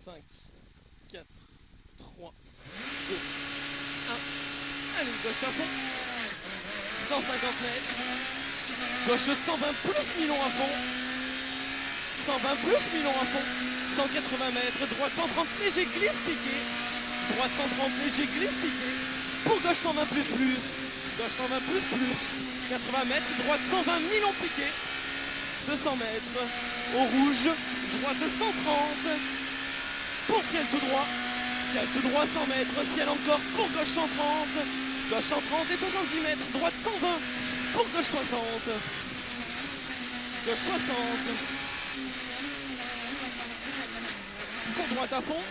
5, 4, 3, 2, 1. Allez, gauche à fond. 150 mètres. Gauche 120 plus Milon à fond. 120 plus Milon à fond. 180 mètres. Droite 130 léger glisse piqué. Droite 130 léger glisse piqué. Pour gauche 120 plus plus. Gauche 120 plus plus. 80 mètres. Droite 120 Milon piqué. 200 mètres. Au rouge. Droite 130. Pour ciel tout droit. Ciel tout droit 100 mètres. Ciel encore pour gauche 130. Gauche 130 et 70 mètres. Droite 120. Pour gauche 60. Gauche 60. Pour droite à fond.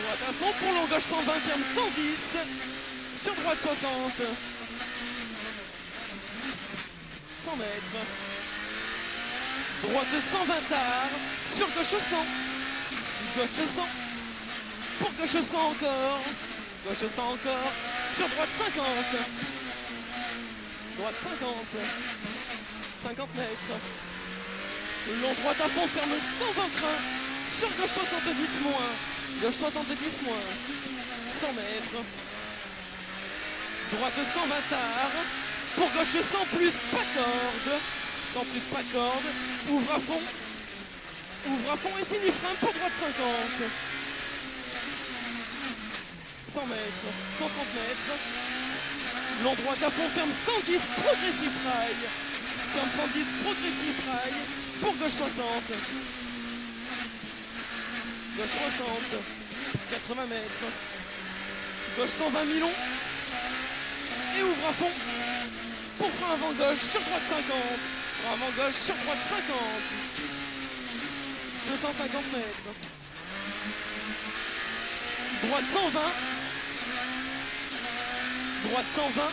Droite à fond. Pour long gauche 120. Ferme 110. Sur droite 60. 100 mètres. Droite 120 tard. Sur gauche 100. Gauche 100. Pour gauche 100 encore. Gauche 100 encore. Sur droite 50. Droite 50. 50 mètres. Long droite à fond. Ferme 120 freins. Sur gauche 70 moins. Gauche 70 moins. 100 mètres. Droite 120 tard. Pour gauche 100 plus pas corde. 100 plus pas corde. Ouvre à fond. Ouvre à fond et finit frein pour droite 50. 100 mètres. 130 mètres. Long droite à fond. Ferme 110. Progressif rail. Ferme 110. Progressif rail. Pour gauche 60. Gauche 60. 80 mètres. Gauche 120 Milon. Et ouvre à fond. Pour frein avant gauche sur droite 50. Frein avant gauche sur droite 50. 250 mètres. Droite 120. Droite 120.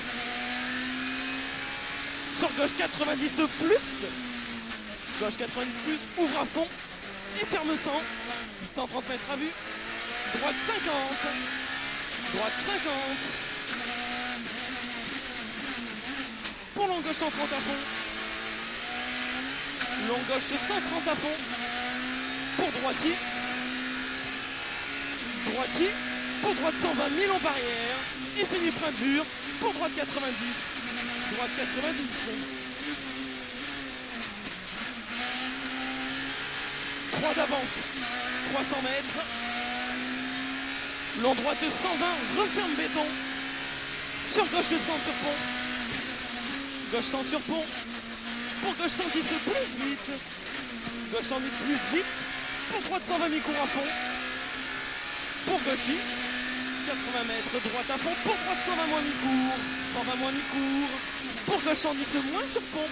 Sur gauche 90 plus. Gauche 90 plus. Ouvre à fond. Et ferme 100. 130 mètres à vue. Droite 50. Droite 50. Pour long gauche 130 à fond. Long gauche 130 à fond. Pour droitier. Droitier. Pour droite 120 Milon barrière. Et fini frein dur. Pour droite 90. Droite 90. D'avance, 300 mètres. Long droite 120, referme béton. Sur gauche 100 sur pont. Gauche 100 sur pont. Pour gauche 110 plus vite. Gauche 110 plus vite. Pour droite 120 mi-cours à fond. Pour gauchis. 80 mètres, droite à fond. Pour droite 120 moins mi-cours. 120 moins mi-cours. Pour gauche 110 moins sur pont.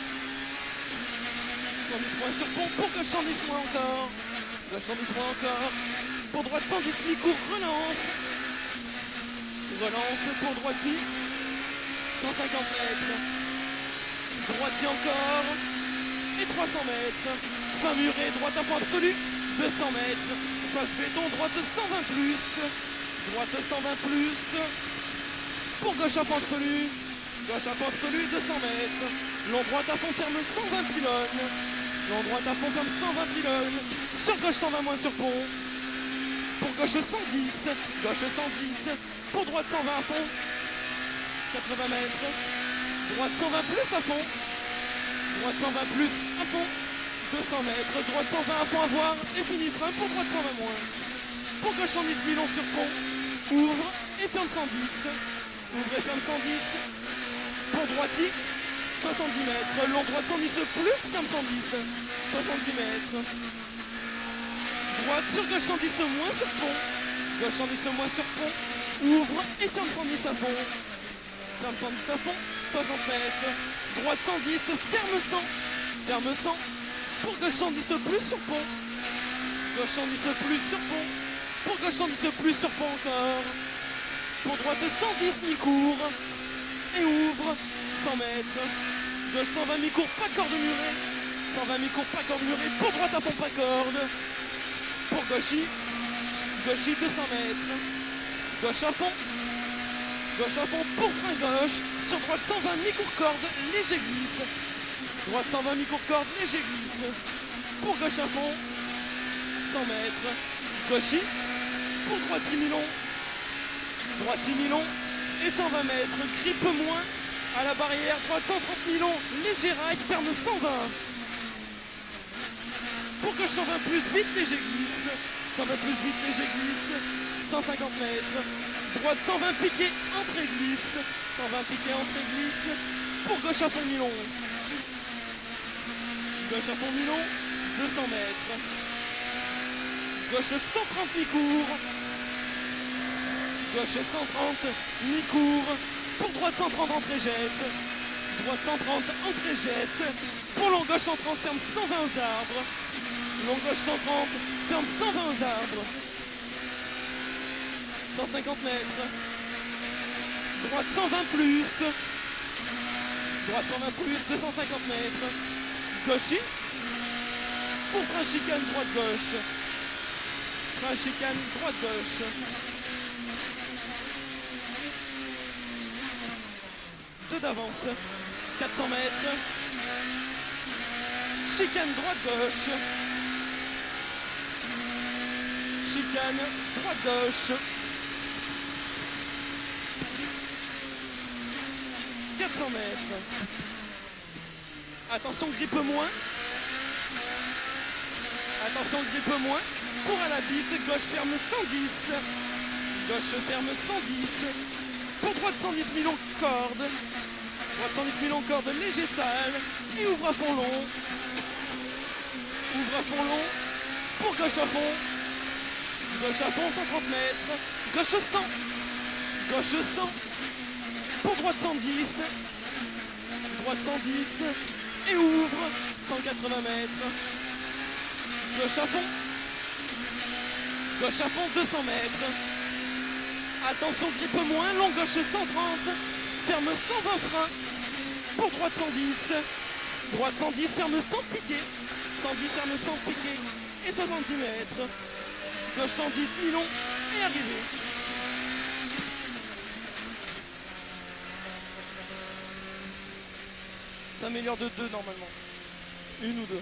110 moins sur pont, pour gauche 110 moins encore. Gauche 110 moins encore. Pour droite 110 mi-cours, relance. Relance pour droitier. 150 mètres. Droitier encore. Et 300 mètres. Fin murée, droite à fond absolu. 200 mètres. Face béton, droite 120 plus. Droite 120 plus. Pour gauche à fond absolu. Gauche à fond absolu, 200 mètres. Long droite à fond ferme 120 pylônes. Long droite à fond ferme 120 pylônes. Sur gauche 120 moins sur pont. Pour gauche 110. Gauche 110. Pour droite 120 à fond. 80 mètres. Droite 120 plus à fond. Droite 120 plus à fond. 200 mètres. Droite 120 à fond à voir. Et fini frein pour droite 120 moins. Pour gauche 110 Milon sur pont. Ouvre et ferme 110. Ouvre et ferme 110. Pour droitier. 70 mètres, long droite 110 plus, ferme 110, 70 mètres. Droite sur gauche 110 moins sur pont, gauche 110 moins sur pont, ouvre et ferme 110 à fond. Ferme 110 à fond, 60 mètres. Droite 110, ferme 100, ferme 100. Pour gauche 110 plus sur pont, gauche 110 plus sur pont, pour gauche 110 plus sur pont encore. Pour droite 110 mi-cours et ouvre 100 mètres. Gauche 120 mi-cours, pas corde murée. 120 mi-cours, pas corde murée. Pour droite à fond, pas corde. Pour gauchis. Gauchis 200 mètres. Gauche à fond. Gauche à fond pour frein gauche. Sur droite 120 mi-cours corde, léger glisse. Droite 120 mi-cours corde, léger glisse. Pour gauche à fond. 100 mètres. Gauchy pour droitier Milon. Droitier Milon et 120 mètres. Grippe moins à la barrière. Droite 130 Milon. Léger rail, ferme 120. Pour gauche 120 plus, vite léger glisse. 120 plus, vite léger glisse. 150 mètres. Droite 120 piqué, entrée glisse. 120 piqué, entrée glisse. Pour gauche à fond Milon. Gauche à fond Milon, 200 mètres. Gauche 130 mi-court. Gauche 130 mi-court. Pour droite 130 entrée jette. Droite 130 entrée jette. Pour long gauche 130 ferme 120 aux arbres. Long gauche 130 ferme 120 aux arbres. 150 mètres. Droite 120 plus. Droite 120 plus, 250 mètres. Gauchy. Pour frein chicane, droite gauche. Frein chicane, droite gauche. Deux d'avance. 400 mètres. Chicane, droite gauche. Chicane, droite gauche. 400 mètres. Attention, grippe moins. Attention, grippe moins. Pour à la bite, gauche ferme 110. Gauche ferme 110. Pour droite 110 Milon, corde. Droite 110 Milon, corde, léger sale. Et ouvre à fond long. Ouvre à fond long. Pour gauche à fond. Gauche à fond, 130 mètres. Gauche 100. Gauche 100. Pour droite 110. Droite 110. Et ouvre 180 mètres. Gauche à fond. Gauche à fond, 200 mètres. Attention, grippe moins. Long gauche 130. Ferme 120 freins. Pour droite 110. Droite 110, ferme 100 piqué. 110, ferme 100 piqué. Et 70 mètres. Gauche 110, Milon. Et arrivé. Ça améliore de 2 normalement. Une ou deux.